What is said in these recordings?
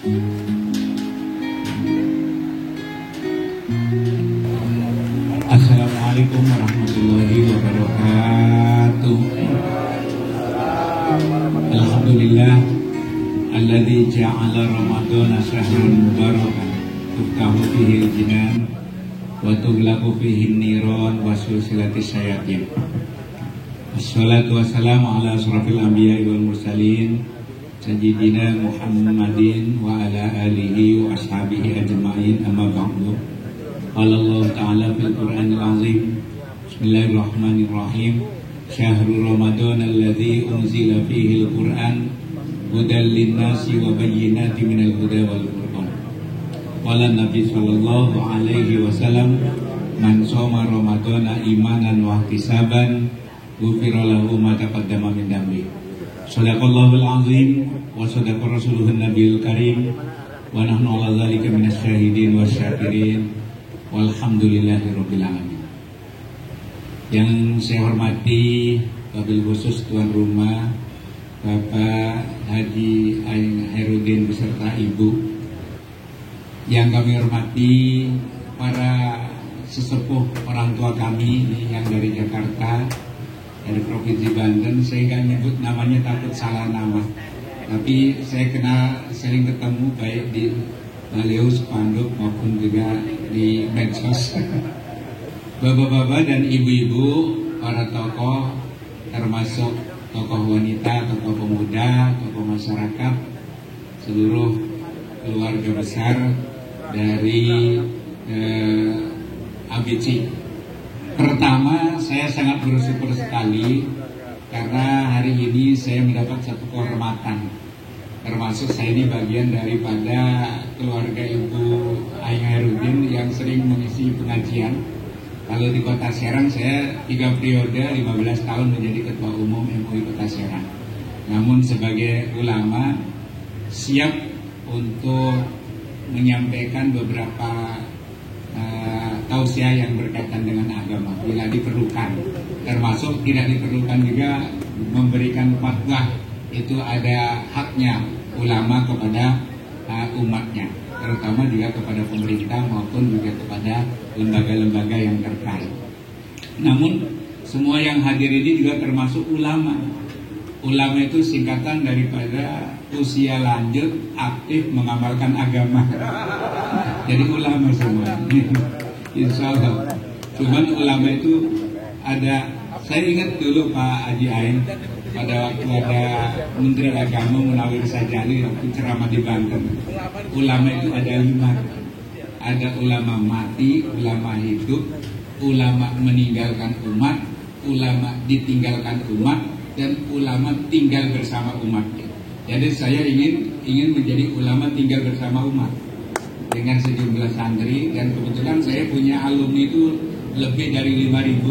Assalamualaikum warahmatullahi wabarakatuh. Alhamdulillah alladzi ja'ala ramadhana syahran mubarakan tuftahu fihi al-jinan wa tughlaqu fihi an-niran wa sulsilatis syayatin. Wassalatu wassalamu ala asrafil anbiya'i wal mursalin sayyidina Muhammadin wa ala alihi wa ashabihi ajma'in, amma ba'du. Qala Allah Ta'ala fil Qur'anil Azim. Bismillahirrahmanirrahim. Syahrul Ramadan alladzi unzila fihi al-Qur'an hudan lin-nasi wa bayyinatin minal huda wal furqan. Qala Nabi sallallahu alaihi wasallam, man shoma ramadhana imanan wa ihtisaban ghufira lahu ma taqaddama min dhanbi. Shadaqallahul azim wa shadaqa rasuluhun nabiyul karim wa nahnu ala dzalika minas syahidin wasyakirin walhamdulillahirabbil alamin. Yang saya hormati wabil khusus tuan rumah Bapak Haji Aing Herudin beserta Ibu. Yang kami hormati para sesepuh orang tua kami yang dari Jakarta, dari Provinsi Banten. Saya nggak nyebut namanya takut salah nama, tapi saya sering ketemu baik di beliau spanduk maupun juga di medsos. Bapak-bapak dan ibu-ibu, para tokoh, termasuk tokoh wanita, tokoh pemuda, tokoh masyarakat, seluruh keluarga besar dari ABC. Pertama, saya sangat bersyukur sekali karena hari ini saya mendapat satu kehormatan. Termasuk saya ini bagian daripada keluarga Ibu Aing Herudin yang sering mengisi pengajian. Kalau di Kota Serang saya 3 periode 15 tahun menjadi Ketua Umum MUI Kota Serang. Namun sebagai ulama siap untuk menyampaikan beberapa tausiah yang berkaitan dengan agama bila diperlukan. Termasuk tidak diperlukan juga memberikan fatwa. Itu ada haknya ulama kepada umatnya, terutama juga kepada pemerintah maupun juga kepada lembaga-lembaga yang terkait. Namun semua yang hadir ini juga termasuk ulama. Ulama itu singkatan daripada usia lanjut aktif mengamalkan agama. Jadi ulama semua. Insya Allah. Cuman ulama itu ada. Saya ingat dulu Pak Haji Aing pada waktu ada Menteri Agama Munawir Sajali waktu ceramah di Banten. Ulama itu ada 5. Ada ulama mati, ulama hidup, ulama meninggalkan umat, ulama ditinggalkan umat, dan ulama tinggal bersama umat. Jadi saya ingin menjadi ulama tinggal bersama umat dengan sejumlah santri, dan kebetulan saya punya alumni itu lebih dari 5.000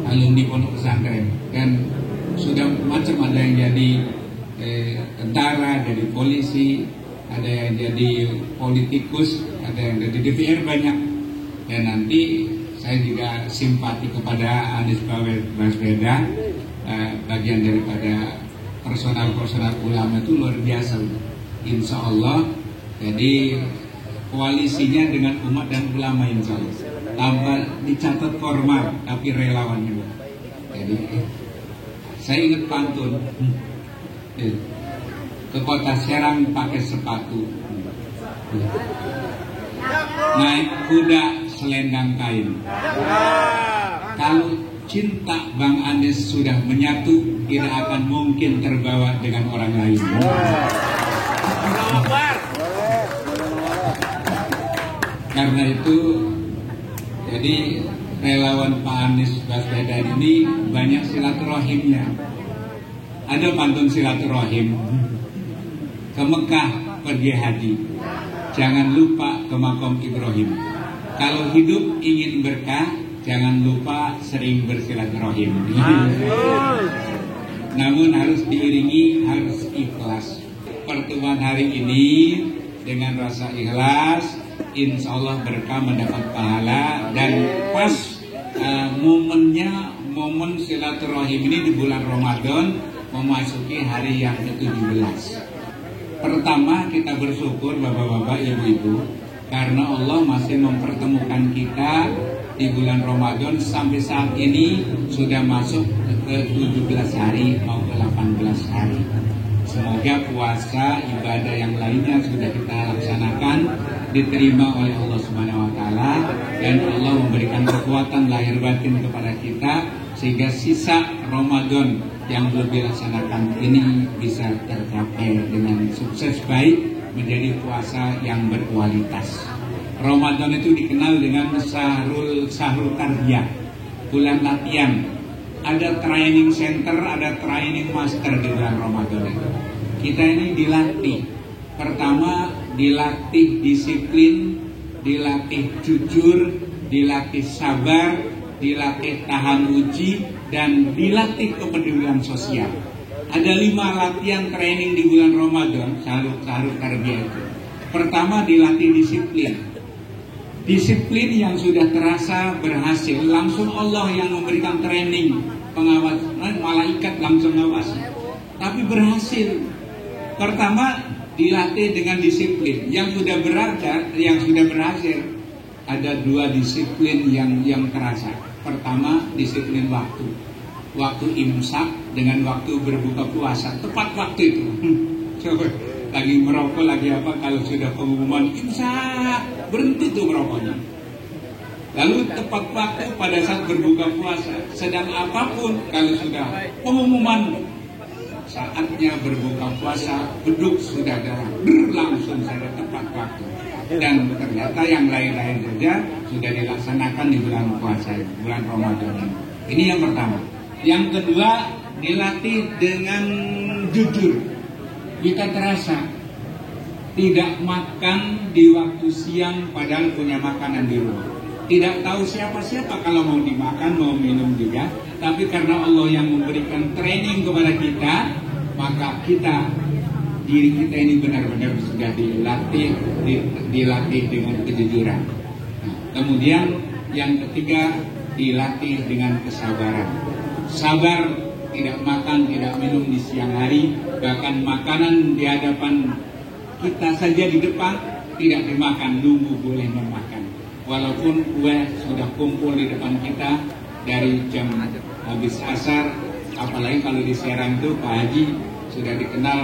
alumni pondok pesantren, dan sudah macam, ada yang jadi tentara, jadi polisi, ada yang jadi politikus, ada yang jadi DPR banyak. Dan nanti saya juga simpati kepada Anies Baswedan, bagian daripada personal ulama itu luar biasa. Insya Allah, jadi koalisinya dengan umat dan ulama insya Allah. Tambah dicatat formal, tapi relawannya. Jadi saya ingat pantun, ke Kota Serang pakai sepatu, naik kuda selendang kain. Kalau cinta Bang Anies sudah menyatu, tidak akan mungkin terbawa dengan orang lain. Karena itu, jadi relawan Pak Anies Baswedan ini banyak silaturahimnya. Ada pantun silaturahim. Ke Mekah pergi haji, jangan lupa ke makam Ibrahim. Kalau hidup ingin berkah, jangan lupa sering bersilaturahim. Namun harus diiringi, harus ikhlas. Pertemuan hari ini dengan rasa ikhlas, insya Allah berkah, mendapat pahala. Dan pas momennya, momen silaturahim ini di bulan Ramadan memasuki hari yang ke-17. Pertama, kita bersyukur Bapak-bapak, Ibu-ibu, karena Allah masih mempertemukan kita di bulan Ramadan. Sampai saat ini sudah masuk ke 17 hari mau ke 18 hari. Semoga puasa ibadah yang lainnya sudah kita laksanakan diterima oleh Allah Subhanahu wa taala, dan Allah memberikan kekuatan lahir batin kepada kita sehingga sisa Ramadan yang belum dilaksanakan ini bisa tercapai dengan sukses baik, menjadi puasa yang berkualitas. Ramadan itu dikenal dengan Sahrul Tarbiyah, bulan latihan. Ada training center, ada training master di bulan Ramadan itu. Kita ini dilatih. Pertama, dilatih disiplin, dilatih jujur, dilatih sabar, dilatih tahan uji, dan dilatih kepedulian sosial. Ada 5 latihan training di bulan Ramadan, Sahrul Tarbiyah itu. Pertama, dilatih disiplin. Disiplin yang sudah terasa berhasil, langsung Allah yang memberikan training, pengawas, malaikat langsung ngawasi. Tapi berhasil. Pertama, dilatih dengan disiplin. Yang sudah berhasil, ada 2 disiplin yang terasa. Pertama, disiplin waktu. Waktu imsak dengan waktu berbuka puasa, tepat waktu itu. Coba lagi merokok, lagi apa, kalau sudah pengumuman imsak, berhenti tuh merokoknya. Lalu tepat waktu pada saat berbuka puasa, sedang apapun, kalau sudah pengumuman saatnya berbuka puasa, beduk sudah darah, langsung saja tepat waktu. Dan ternyata yang lain-lain saja sudah dilaksanakan di bulan puasa, bulan Ramadan. Ini yang pertama. Yang kedua, dilatih dengan jujur. Kita terasa tidak makan di waktu siang padahal punya makanan di rumah. Tidak tahu siapa-siapa kalau mau dimakan, mau minum juga. Tapi karena Allah yang memberikan training kepada kita, maka diri kita ini benar-benar sudah dilatih dengan kejujuran. Nah, kemudian yang ketiga, dilatih dengan kesabaran. Sabar, tidak makan, tidak minum di siang hari, bahkan makanan di hadapan kita saja di depan tidak dimakan, nunggu boleh memakan. Walaupun kue sudah kumpul di depan kita dari jam habis asar, apalagi kalau di Serang itu Pak Haji sudah dikenal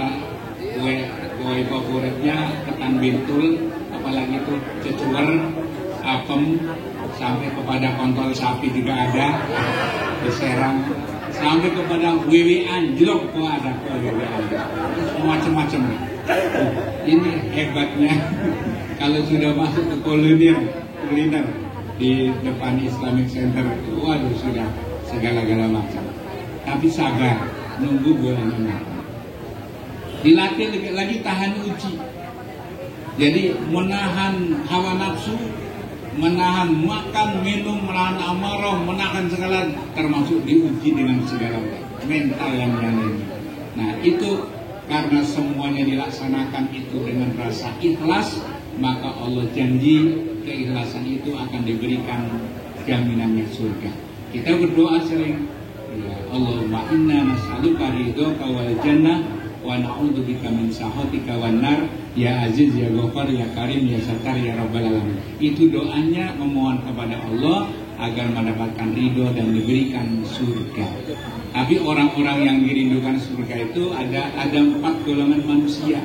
kue favoritnya ketan bintul, apalagi itu cecuer, apem, sampai kepada kontol sapi juga ada di Serang, sampai kepada wewe anjlok kok ada wewe anjlok, macam-macam. Ini hebatnya kalau sudah masuk ke kuliner di depan Islamic Center, waduh sudah segala-gala macam. Tapi sabar, nunggu bulan makan. Dilatih lagi tahan uji. Jadi menahan hawa nafsu, menahan makan, minum, menahan amarah, menahan segala, termasuk diuji dengan segala mental yang lain. Nah itu karena semuanya dilaksanakan itu dengan rasa ikhlas, maka Allah janji keikhlasan itu akan diberikan jaminannya surga. Kita berdoa sering, ya Allahumma inna nas'aluka ridhoka wal jannah wa na'udzubika min sakhatika wan nar ya aziz ya ghafar ya karim ya sattar ya rabbal alamin. Itu doanya memohon kepada Allah agar mendapatkan ridho dan diberikan surga. Tapi orang-orang yang dirindukan surga itu ada 4 golongan manusia.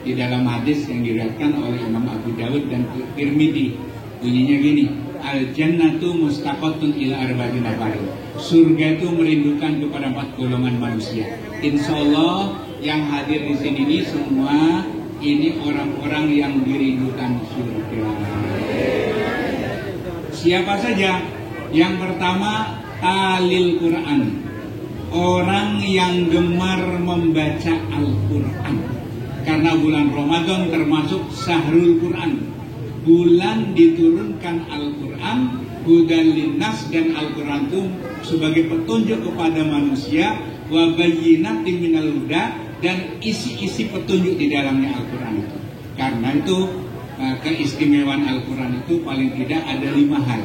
Di dalam hadis yang diriwayatkan oleh Imam Abu Dawud dan Tirmidzi, bunyinya gini, al-jannatu mustaqatun ila arba'in nafarin. Surga itu merindukan kepada 4 golongan manusia. Insya Allah yang hadir di sini ini semua ini orang-orang yang dirindukan surga. Siapa saja? Yang pertama, talil Quran. Orang yang gemar membaca Al-Quran. Karena bulan Ramadan termasuk Sahrul Quran, bulan diturunkan Al-Quran, hudan linnas, dan Al-Quran itu sebagai petunjuk kepada manusia, wa bayyinatin minal huda, dan isi-isi petunjuk di dalamnya Al-Quran itu. Karena itu keistimewaan Al-Quran itu paling tidak ada 5 hal.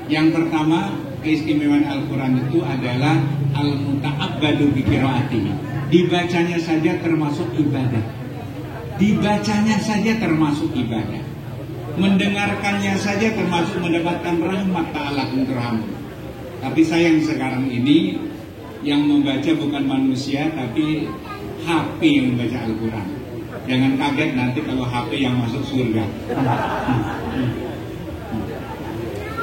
Yang pertama, keistimewaan Al-Quran itu adalah al-muta'abbadu bi qiraatihi. Dibacanya saja termasuk ibadah. Dibacanya saja termasuk ibadah. Mendengarkannya saja termasuk mendapatkan rahmat ta'ala untuk hamba. Tapi sayang sekarang ini yang membaca bukan manusia tapi HP yang membaca Al-Quran. Jangan kaget nanti kalau HP yang masuk surga.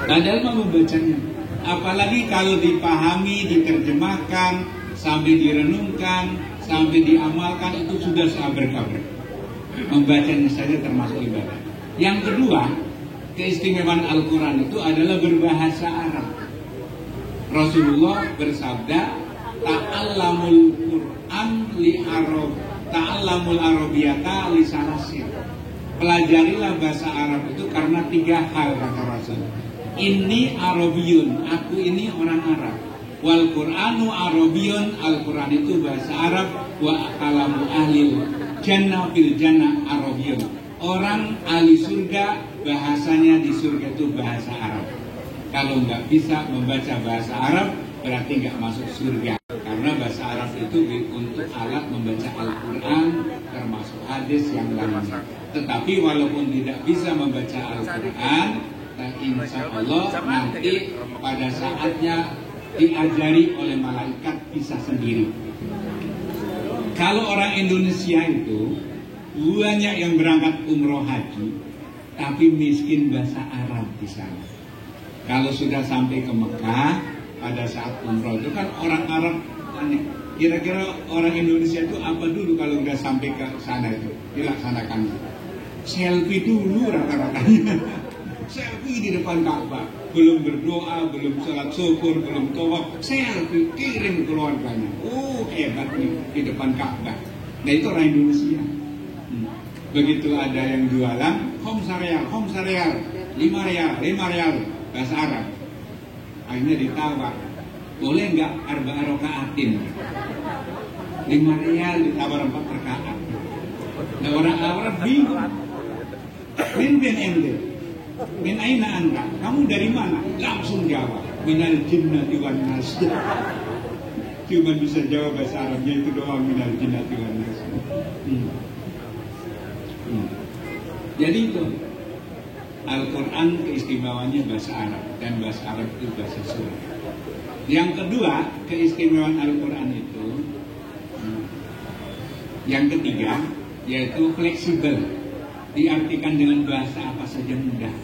Padahal mau membacanya. Apalagi kalau dipahami, diterjemahkan, sampai direnungkan, sampai diamalkan, itu sudah sabar-kabar. Membacanya saja termasuk ibadah. Yang kedua, keistimewaan Al-Quran itu adalah berbahasa Arab. Rasulullah bersabda, ta'allamul Qur'an ta'allamul arabiyata li salasin. Pelajarilah bahasa Arab itu karena 3 hal, kata Rasul. Ini Arabiyun, aku ini orang Arab. Wal Qur'anu Arabiyun, Al-Quran itu bahasa Arab. Wa kalamu ahlil jannah fil jannah Arabiyun. Orang ahli surga bahasanya di surga itu bahasa Arab. Kalau nggak bisa membaca bahasa Arab berarti nggak masuk surga. Karena bahasa Arab itu untuk alat membaca Al-Quran termasuk hadis yang lainnya. Tetapi walaupun tidak bisa membaca Al-Quran, insya Allah nanti pada saatnya diajari oleh malaikat bisa sendiri. Kalau orang Indonesia itu banyak yang berangkat umroh haji tapi miskin bahasa Arab di sana. Kalau sudah sampai ke Mekah pada saat umroh itu kan orang Arab aneh. Kira-kira orang Indonesia itu apa dulu kalau udah sampai ke sana itu dilaksanakan? Selfie dulu rata-ratanya. Selfie di depan Ka'bah, belum berdoa, belum sholat syukur, belum tawaf, selfie kirim keluarganya. Oh hebat nih di depan Ka'bah. Nah itu orang Indonesia. Begitu ada yang jualan khomsa real, 5 real bahasa Arab. Akhirnya ditawar, boleh nggak arba'a raka'atin? 5 real ditawar 4 rakaat. Nah orang Arab bingung. Min ente, min aina anda? Kamu dari mana? Langsung jawab, minal jinnati wan nas. Cuma bisa jawab bahasa Arabnya itu doang, minal jinnati wan nas. Jadi itu Al-Quran keistimewaannya bahasa Arab, dan bahasa Arab itu bahasa surga. Yang kedua keistimewaan Al-Quran itu, yang ketiga yaitu fleksibel, diartikan dengan bahasa apa saja mudah.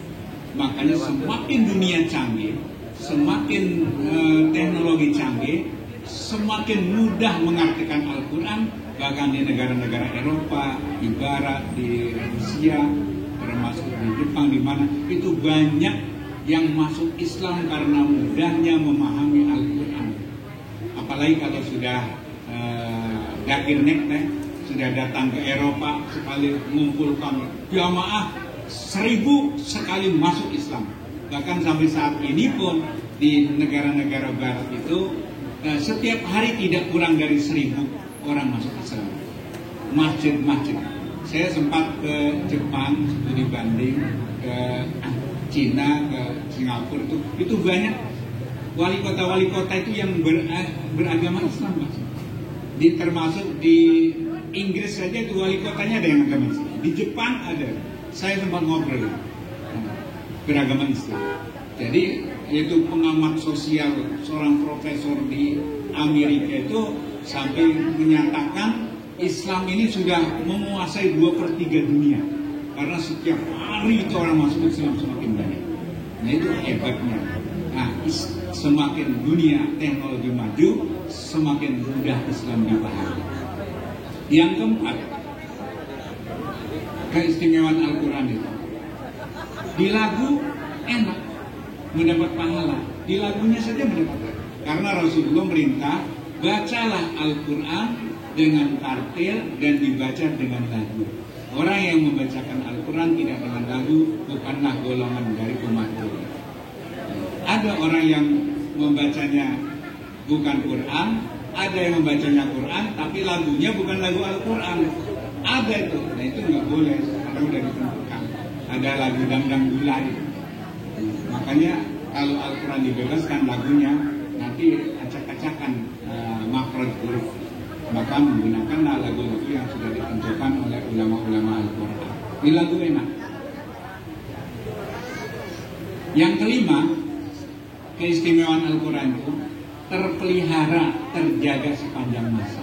Makanya semakin dunia canggih, semakin teknologi canggih, semakin mudah mengartikan Al-Quran. Bahkan di negara-negara Eropa, di Barat, di Rusia, termasuk di Jepang, di mana itu banyak yang masuk Islam karena mudahnya memahami Al-Quran. Apalagi kalau sudah dakir nekte, sudah datang ke Eropa, sekali mengumpulkan jamaah 1000 sekali masuk Islam. Bahkan sampai saat ini pun di negara-negara Barat itu setiap hari tidak kurang dari 1000 orang masuk Islam. Masjid-masjid. Saya sempat ke Jepang, studi banding, ke Cina, ke Singapura, itu banyak wali kota itu yang beragama Islam, Mas. Termasuk di Inggris saja itu wali kotanya ada yang agama Islam. Di Jepang ada. Saya sempat ngobrol beragama Islam. Jadi itu pengamat sosial, seorang profesor di Amerika itu sampai menyatakan Islam ini sudah menguasai 2/3 dunia, karena setiap hari itu orang masuk Islam semakin banyak. Nah itu hebatnya. Nah semakin dunia teknologi maju, semakin mudah Islam dipahami. Yang keempat, keistimewaan Al-Quran itu di lagu enak mendapat pahala, di lagunya saja mendapat. Karena Rasulullah merintah, bacalah Al-Quran dengan tartil dan dibaca dengan lagu. Orang yang membacakan Al-Quran tidak dengan lagu bukanlah golongan dari umatku. Ada orang yang membacanya bukan Quran, ada yang membacanya Quran tapi lagunya bukan lagu Al-Quran. Ada itu, nah itu nggak boleh karena udah ditentukan. Ada lagu dangdang gulai. Makanya kalau Al-Quran dibebaskan lagunya, nanti acak-acakan makhraj huruf. Maka menggunakan lagu-lagu yang sudah ditentukan oleh ulama-ulama Bila itu enak. Yang kelima, keistimewaan Al-Quran itu terpelihara, terjaga sepanjang masa.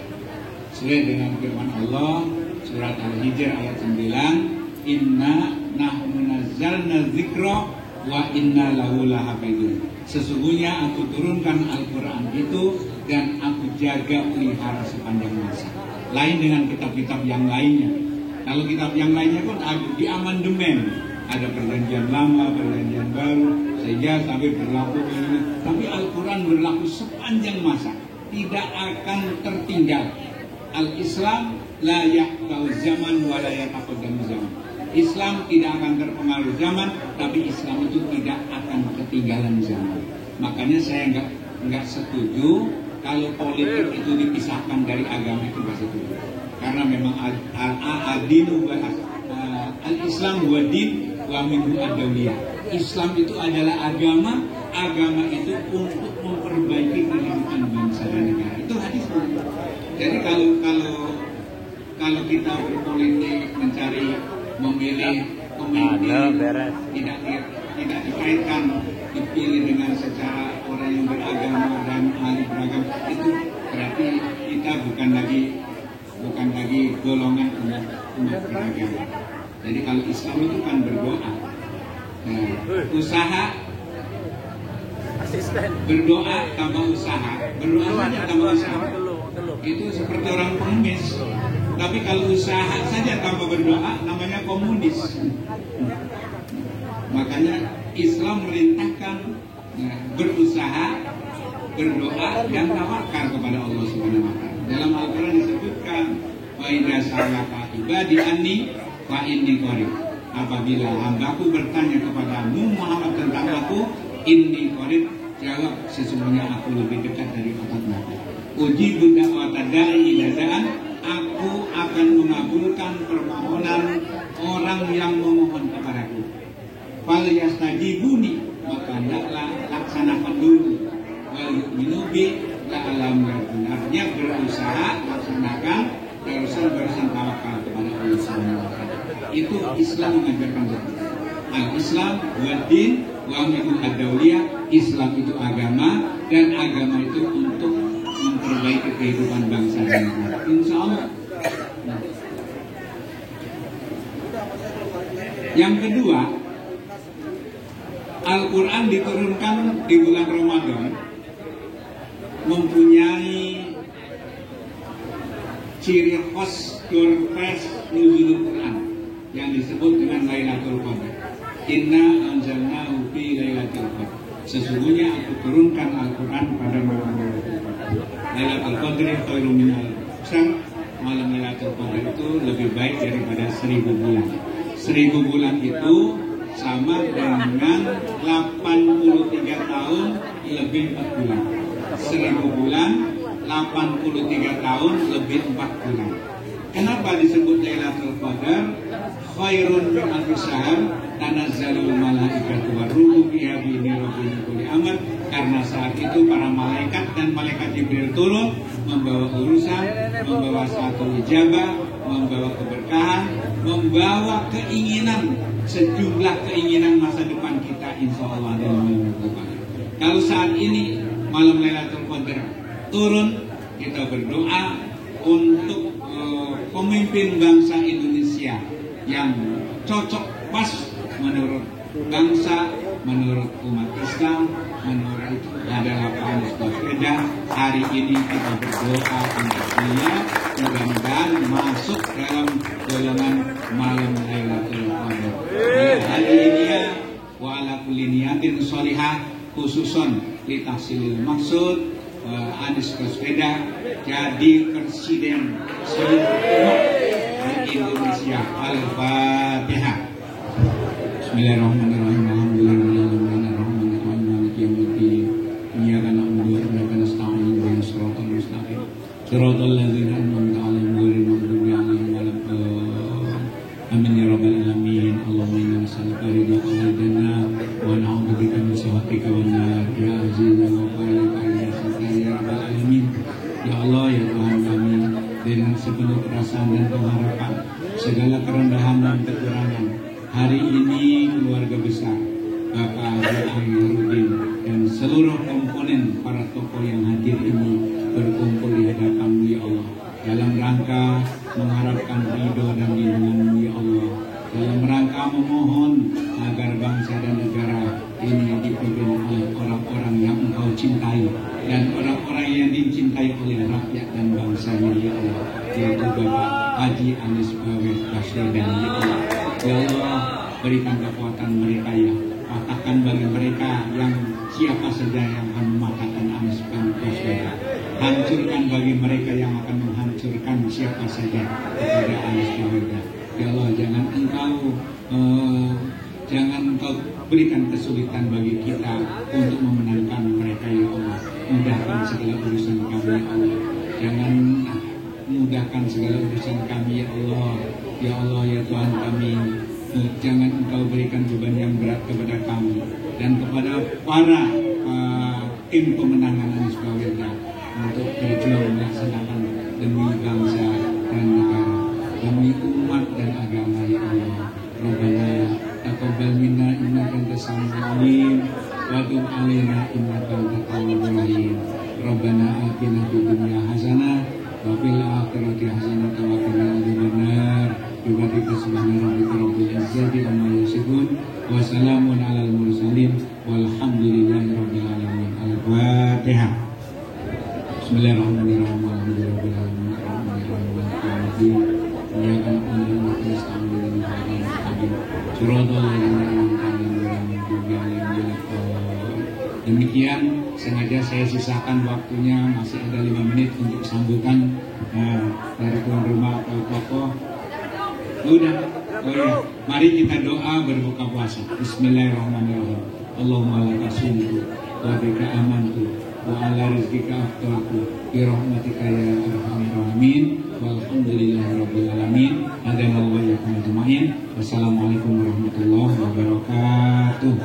Sesuai dengan firman Allah surat Al-Hijr ayat 9, Inna nahnu nazzalna dzikra wa inna lahu lahafidun. Sesungguhnya aku turunkan Al-Quran itu dan aku jaga pelihara sepanjang masa. Lain dengan kitab-kitab yang lainnya. Kalau kitab yang lainnya pun ada di amandemen. Ada perjanjian lama, perjanjian baru, sehingga sampai berlaku ini. Tapi Al-Quran berlaku sepanjang masa, tidak akan tertinggal. Al-Islam la yaqta'u zaman wa la yataqaddamu zaman. Islam tidak akan terpengaruh zaman, tapi Islam itu tidak akan ketinggalan zaman. Makanya saya nggak setuju kalau politik itu dipisahkan dari agama, itu nggak setuju. Karena memang al-Islam wa din wa minhu ad-dawliyah. Islam itu adalah agama, agama itu untuk memperbaiki kehidupan bangsa dan negara. Itu hadis. Jadi kalau kita berpolitik mencari memilih pemimpin tidak dikaitkan dipilih dengan secara orang yang beragama dan ahli beragama, itu berarti kita bukan lagi golongan umat beragama. Jadi kalau Islam itu kan berdoa, usaha, berdoa tanpa usaha, berdoa saja tanpa usaha, itu seperti orang pengemis. Tapi kalau usaha saja tanpa berdoa, namanya komunis. Makanya Islam merintahkan berusaha, berdoa dan tawakal kepada Allah Subhanahu wa taala. Dalam Al-Qur'an disebutkan, wa idza sa'alaka ibadi anni fa inni qarib. Apabila hambaku bertanya kepadamu Muhammad tentang aku, inni qarib, jawab sesungguhnya aku lebih dekat dari otak mata. Uji bunda watadai dadaan, aku akan mengabulkan permohonan orang yang memohon kepadaku. Fal yastajibuni, maka hendaklah laksanakan dulu. Wal yu'minubi la'alam yakun. Artinya berusaha, laksanakan, berusaha tawakal kepada Allah Subhanahu wa taala. Itu Islam mengajarkan begitu. Al-Islam wa din wa minhu ad-dawliyah. Islam itu agama, dan agama itu untuk memperbaiki kehidupan bangsa dan negara. Insya Allah. Yang kedua, Al-Quran diturunkan di bulan Ramadan, mempunyai ciri khas surprise nuzulul Quran yang disebut dengan Lailatul Qadar. Inna anzalnahu fi Lailatul Qadar. Sesungguhnya aku turunkan Al-Quran pada malam Lailatul Qadar. Lailatul Qadar khairum min alf syahr. Malam Lailatul Qadar itu lebih baik daripada 1000 bulan. 1000 bulan itu sama dengan 83 tahun lebih 4 bulan. 1000 bulan 83 tahun lebih 4 bulan. Kenapa disebut Lailatul Qadar? Khairun min alf syahr, tanazzalul malaikatu waruhu fiha bi idzni kulli amr. Karena saat itu para malaikat dan malaikat Jibril turun membawa urusan, membawa satu ijabah, membawa keberkahan, membawa keinginan, sejumlah keinginan masa depan kita, insya Allah dalam Al-Quran. Kalau saat ini malam Lailatul Qadar turun, kita berdoa untuk pemimpin bangsa Indonesia yang cocok pas menurut bangsa, menurut umat Islam, menurut adalah Pak Anies Baswedan. Hari ini kita berdoa untuk dia, mudah-mudahan masuk dalam golongan malam Lailatul Qadar. Hari ini ya wa ala kulli niyatin sholihah, khususon li tahsilil maksud Anies Baswedan jadi presiden seluruh Indonesia. Al-Fatihah. Bismillahirrahmanirrahim. Alhamdulillahirrahmanirrahim. Maliki yaumiddin. Iyyaka na'budu wa iyyaka nasta'in. Ihdinas siratal mustaqim. Shiratal ladzina an'amta 'alaihim ghairil maghdubi 'alaihim waladdallin. Amin ya rabbal alamin. Allahumma inna nas'aluka ridhaka wal jannah wa na'udzubika min sakhatika wan nar. Ya aziz ya ghaffar ya rabbal alamin. Ya Allah, ya Tuhan kami, dengan sepenuh perasaan dan pengharapan segala kerendahan dan kekurangan. Hari ini keluarga besar Bapak Haji Ainuddin dan seluruh komponen para tokoh yang hadir ini berkumpul di hadapan-Mu ya Allah, dalam rangka mengharapkan ridho dan lindungan-Mu ya Allah, dalam rangka memohon agar bangsa dan negara ini dipimpin oleh orang-orang yang Engkau cintai dan orang-orang yang dicintai oleh rakyat dan bangsanya ya Allah, yaitu Bapak Haji Anies Baswedan ya Allah. Ya Allah, berikan kekuatan mereka ya, patahkan bagi mereka yang siapa saja yang akan mematahkan Anies Baswedan, hancurkan bagi mereka yang akan menghancurkan siapa saja kepada Anies Baswedan. Ya Allah, jangan engkau berikan kesulitan bagi kita untuk memenangkan mereka ya Allah. Mudahkan segala urusan kami ya Allah. Jangan mudahkan segala urusan kami ya Allah. Ya Allah ya Tuhan kami, jangan engkau berikan beban yang berat kepada kami dan kepada para tim pemenangan Anies Baswedan untuk berjuang melaksanakan demi bangsa dan negara, demi umat dan agama ya Allah. Rabbana taqabbal minna innaka antas samiul alim wa tub alaina innaka antat tawwabur rahim. Rabbana atina fid dunya hasanah wa fil akhirati hasanah wa qina adzabannar. Biwajibka subhana rabbika rabbil izzati amma yasifun wa salamun alal mursalin walhamdulillahi rabbil alamin. Al-Fatihah. Bismillahirrahmanirrahim. Alhamdulillahirabbil alamin. Arrahmanirrahim. Maliki yaumiddin. Iyyaka na'budu wa iyyaka nasta'in. Demikian sengaja saya sisakan waktunya, masih ada 5 menit untuk sambutan dari tuan rumah atau tokoh. Udah, oh ya, mari kita doa berbuka puasa. Bismillahirrahmanirrahim. Allahumma laka sumtu wa bika amantu wa ala rizqika aftaltu bi rahmatika ya arhamar rahimin walhamdulillahi rabbil alamin. Hadanallahu wa iyyakum ajmain. Wassalamualaikum warahmatullahi wabarakatuh.